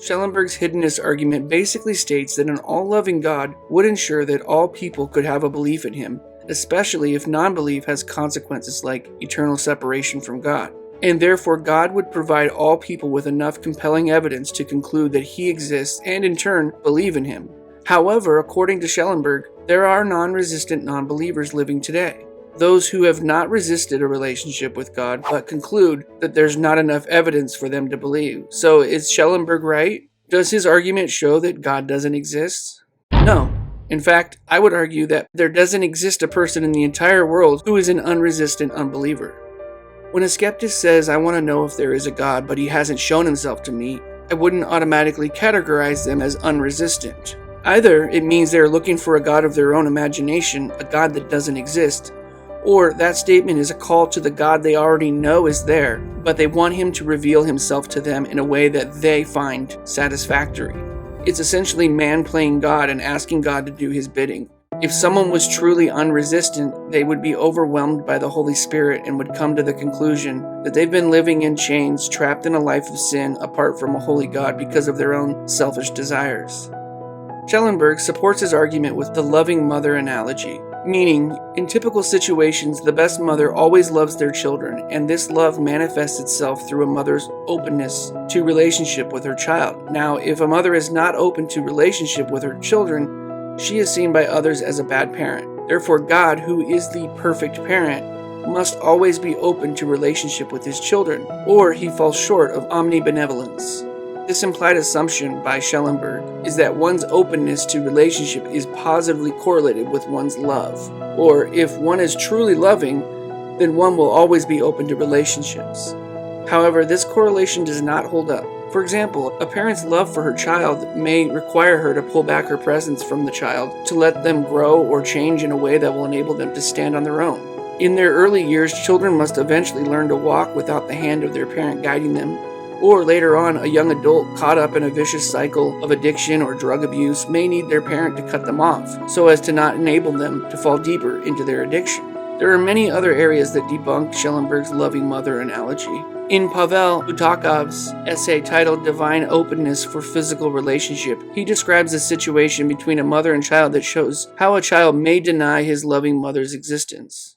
Schellenberg's hiddenness argument basically states that an all-loving God would ensure that all people could have a belief in him, especially if non-belief has consequences like eternal separation from God. And therefore God would provide all people with enough compelling evidence to conclude that he exists and in turn believe in him. However, according to Schellenberg, there are non-resistant non-believers living today. Those who have not resisted a relationship with God but conclude that there's not enough evidence for them to believe. So is Schellenberg right? Does his argument show that God doesn't exist? No. In fact, I would argue that there doesn't exist a person in the entire world who is an unresistant unbeliever. When a skeptic says, I want to know if there is a God, but he hasn't shown himself to me, I wouldn't automatically categorize them as unresistant. Either it means they're looking for a God of their own imagination, a God that doesn't exist, or that statement is a call to the God they already know is there, but they want him to reveal himself to them in a way that they find satisfactory. It's essentially man playing God and asking God to do his bidding. If someone was truly unresistant, they would be overwhelmed by the Holy Spirit and would come to the conclusion that they've been living in chains, trapped in a life of sin apart from a holy God because of their own selfish desires. Schellenberg supports his argument with the loving mother analogy, meaning, in typical situations, the best mother always loves their children, and this love manifests itself through a mother's openness to relationship with her child. Now, if a mother is not open to relationship with her children, she is seen by others as a bad parent. Therefore, God, who is the perfect parent, must always be open to relationship with his children, or he falls short of omni-benevolence. This implied assumption by Schellenberg is that one's openness to relationship is positively correlated with one's love, or if one is truly loving, then one will always be open to relationships. However, this correlation does not hold up. For example, a parent's love for her child may require her to pull back her presence from the child to let them grow or change in a way that will enable them to stand on their own. In their early years, children must eventually learn to walk without the hand of their parent guiding them, or later on, a young adult caught up in a vicious cycle of addiction or drug abuse may need their parent to cut them off, so as to not enable them to fall deeper into their addiction. There are many other areas that debunk Schellenberg's loving mother analogy. In Pavel Utakov's essay titled Divine Openness for Physical Relationship, he describes a situation between a mother and child that shows how a child may deny his loving mother's existence.